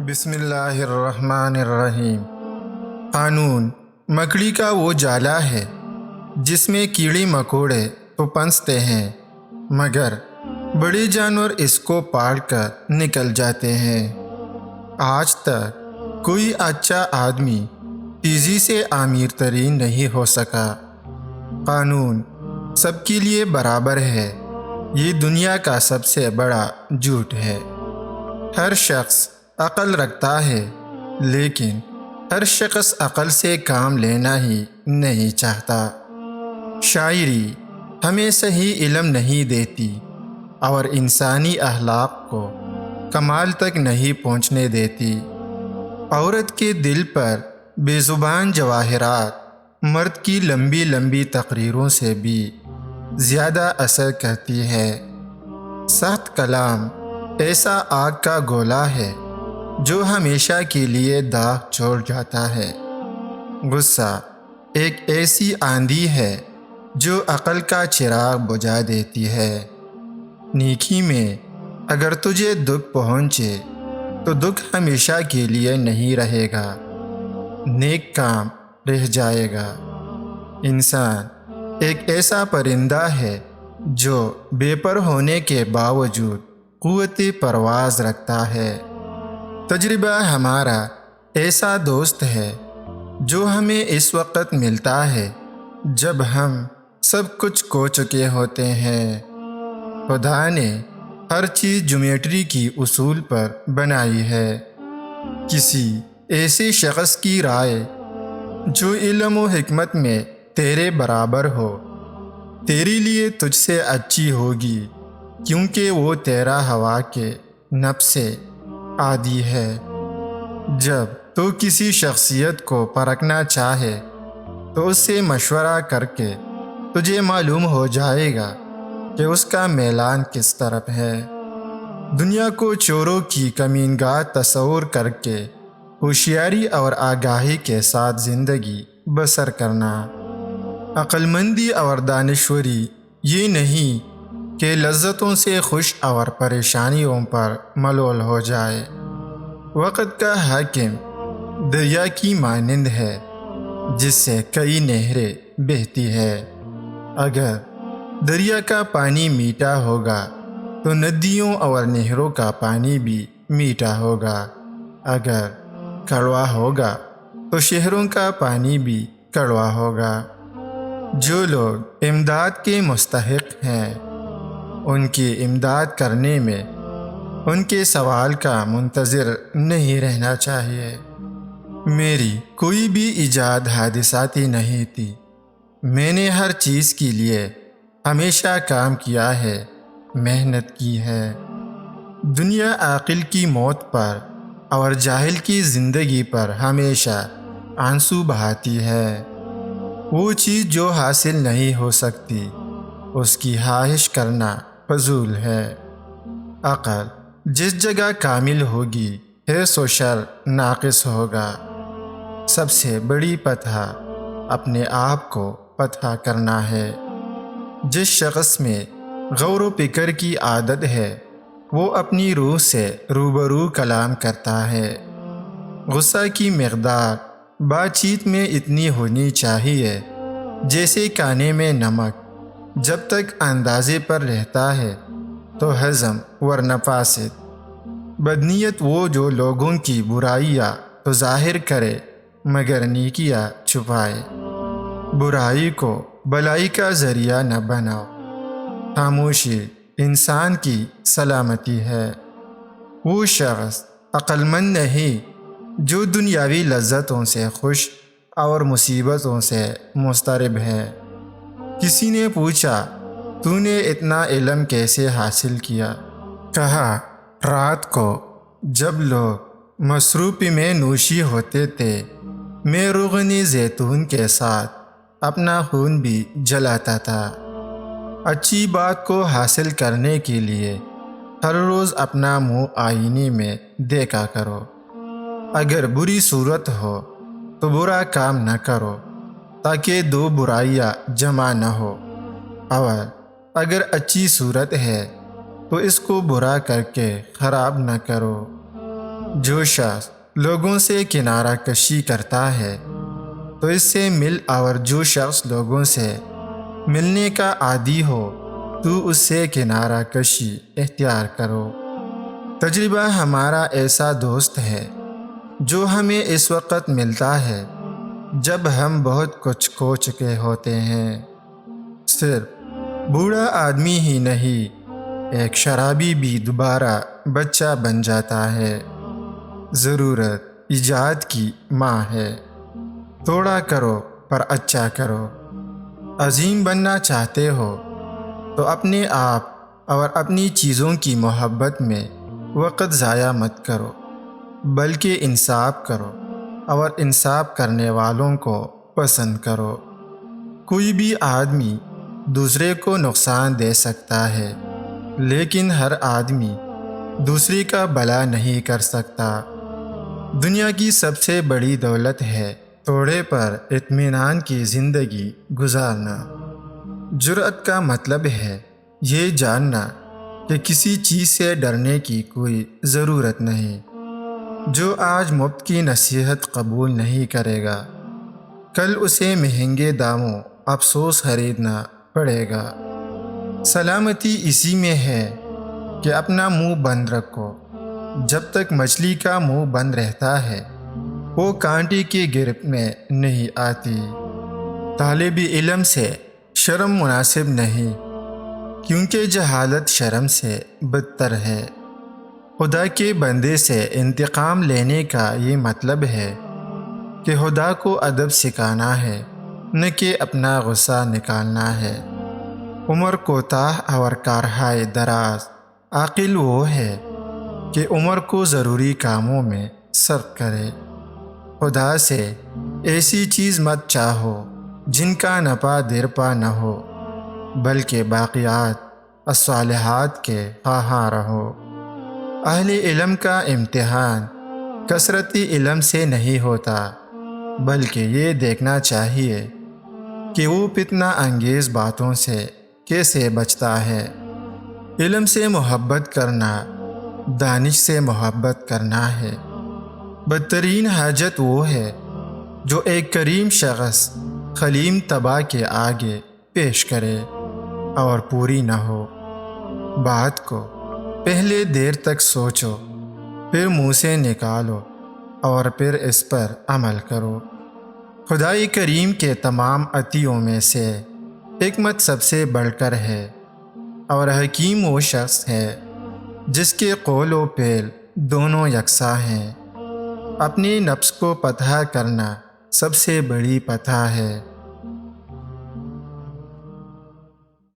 بسم اللہ الرحمن الرحیم۔ قانون مکڑی کا وہ جالا ہے جس میں کیڑے مکوڑے تو پنستے ہیں، مگر بڑے جانور اس کو پاڑ کر نکل جاتے ہیں۔ آج تک کوئی اچھا آدمی تیزی سے امیر ترین نہیں ہو سکا۔ قانون سب کے لیے برابر ہے، یہ دنیا کا سب سے بڑا جھوٹ ہے۔ ہر شخص عقل رکھتا ہے، لیکن ہر شخص عقل سے کام لینا ہی نہیں چاہتا۔ شاعری ہمیں صحیح علم نہیں دیتی اور انسانی اخلاق کو کمال تک نہیں پہنچنے دیتی۔ عورت کے دل پر بے زبان جواہرات مرد کی لمبی لمبی تقریروں سے بھی زیادہ اثر کرتی ہے۔ سخت کلام ایسا آگ کا گولا ہے جو ہمیشہ کے لیے داغ چھوڑ جاتا ہے۔ غصہ ایک ایسی آندھی ہے جو عقل کا چراغ بجھا دیتی ہے۔ نیکی میں اگر تجھے دکھ پہنچے تو دکھ ہمیشہ کے لیے نہیں رہے گا، نیک کام رہ جائے گا۔ انسان ایک ایسا پرندہ ہے جو بے پر ہونے کے باوجود قوت پرواز رکھتا ہے۔ تجربہ ہمارا ایسا دوست ہے جو ہمیں اس وقت ملتا ہے جب ہم سب کچھ کھو چکے ہوتے ہیں۔ خدا نے ہر چیز جیومیٹری کی اصول پر بنائی ہے۔ کسی ایسے شخص کی رائے جو علم و حکمت میں تیرے برابر ہو تیرے لیے تجھ سے اچھی ہوگی، کیونکہ وہ تیرا ہوا کے نفس سے عادی ہے۔ جب تو کسی شخصیت کو پرکھنا چاہے تو اس سے مشورہ کر کے تجھے معلوم ہو جائے گا کہ اس کا میلان کس طرف ہے۔ دنیا کو چوروں کی کمینگاہ تصور کر کے ہوشیاری اور آگاہی کے ساتھ زندگی بسر کرنا۔ عقل مندی اور دانشوری یہ نہیں کہ لذتوں سے خوش اور پریشانیوں پر ملول ہو جائے۔ وقت کا حاکم دریا کی مانند ہے جس سے کئی نہریں بہتی ہے۔ اگر دریا کا پانی میٹھا ہوگا تو ندیوں اور نہروں کا پانی بھی میٹھا ہوگا۔ اگر کڑوا ہوگا تو شہروں کا پانی بھی کڑوا ہوگا۔ جو لوگ امداد کے مستحق ہیں ان کی امداد کرنے میں ان کے سوال کا منتظر نہیں رہنا چاہیے۔ میری کوئی بھی ایجاد حادثاتی نہیں تھی، میں نے ہر چیز کے لیے ہمیشہ کام کیا ہے، محنت کی ہے۔ دنیا عاقل کی موت پر اور جاہل کی زندگی پر ہمیشہ آنسو بہاتی ہے۔ وہ چیز جو حاصل نہیں ہو سکتی اس کی خواہش کرنا فضول ہے۔ عقل جس جگہ کامل ہوگی حرص و شر ناقص ہوگا۔ سب سے بڑی فتح اپنے آپ کو فتح کرنا ہے۔ جس شخص میں غور و فکر کی عادت ہے وہ اپنی روح سے روبرو کلام کرتا ہے۔ غصہ کی مقدار بات چیت میں اتنی ہونی چاہیے جیسے کھانے میں نمک، جب تک اندازے پر رہتا ہے تو ہضم ورنہ فاسد۔ بدنیت وہ جو لوگوں کی برائیاں تو ظاہر کرے مگر نیکیاں چھپائے۔ برائی کو بلائی کا ذریعہ نہ بناؤ، خاموشی انسان کی سلامتی ہے۔ وہ شخص عقل مند نہیں جو دنیاوی لذتوں سے خوش اور مصیبتوں سے مضطرب ہے۔ کسی نے پوچھا تو نے اتنا علم کیسے حاصل کیا؟ کہا رات کو جب لوگ مصروف میں نوشی ہوتے تھے میں روغن زیتون کے ساتھ اپنا خون بھی جلاتا تھا۔ اچھی بات کو حاصل کرنے کے لیے ہر روز اپنا منہ آئینے میں دیکھا کرو۔ اگر بری صورت ہو تو برا کام نہ کرو تاکہ دو برائیاں جمع نہ ہو، اور اگر اچھی صورت ہے تو اس کو برا کر کے خراب نہ کرو۔ جو شخص لوگوں سے کنارہ کشی کرتا ہے تو اس سے مل، اور جو شخص لوگوں سے ملنے کا عادی ہو تو اس سے کنارہ کشی اختیار کرو۔ تجربہ ہمارا ایسا دوست ہے جو ہمیں اس وقت ملتا ہے جب ہم بہت کچھ کھو چکے ہوتے ہیں۔ صرف بوڑھا آدمی ہی نہیں، ایک شرابی بھی دوبارہ بچہ بن جاتا ہے۔ ضرورت ایجاد کی ماں ہے، تھوڑا کرو پر اچھا کرو۔ عظیم بننا چاہتے ہو تو اپنے آپ اور اپنی چیزوں کی محبت میں وقت ضائع مت کرو، بلکہ انصاف کرو اور انصاف کرنے والوں کو پسند کرو۔ کوئی بھی آدمی دوسرے کو نقصان دے سکتا ہے، لیکن ہر آدمی دوسرے کا بھلا نہیں کر سکتا۔ دنیا کی سب سے بڑی دولت ہے تھوڑے پر اطمینان کی زندگی گزارنا۔ جرأت کا مطلب ہے یہ جاننا کہ کسی چیز سے ڈرنے کی کوئی ضرورت نہیں۔ جو آج مفت کی نصیحت قبول نہیں کرے گا، کل اسے مہنگے داموں افسوس خریدنا پڑے گا۔ سلامتی اسی میں ہے کہ اپنا منہ بند رکھو۔ جب تک مچھلی کا منہ بند رہتا ہے وہ کانٹے کی گرفت میں نہیں آتی۔ طالب علم سے شرم مناسب نہیں، کیونکہ جہالت شرم سے بدتر ہے۔ خدا کے بندے سے انتقام لینے کا یہ مطلب ہے کہ خدا کو ادب سکھانا ہے، نہ کہ اپنا غصہ نکالنا ہے۔ عمر کوتاہ اور کارہائے دراز، عاقل وہ ہے کہ عمر کو ضروری کاموں میں صرف کرے۔ خدا سے ایسی چیز مت چاہو جن کا نفع دیر پا نہ ہو، بلکہ باقیات الصالحات کے خواہاں رہو۔ اہل علم کا امتحان کثرتی علم سے نہیں ہوتا، بلکہ یہ دیکھنا چاہیے کہ وہ فتنہ انگیز باتوں سے کیسے بچتا ہے۔ علم سے محبت کرنا دانش سے محبت کرنا ہے۔ بدترین حاجت وہ ہے جو ایک کریم شخص خلیم طبع کے آگے پیش کرے اور پوری نہ ہو۔ بات کو پہلے دیر تک سوچو، پھر منہ سے نکالو اور پھر اس پر عمل کرو۔ خدائے کریم کے تمام عطیوں میں سے حکمت سب سے بڑھ کر ہے، اور حکیم وہ شخص ہے جس کے قول و فعل دونوں یکساں ہیں۔ اپنے نفس کو فتح کرنا سب سے بڑی فتح ہے۔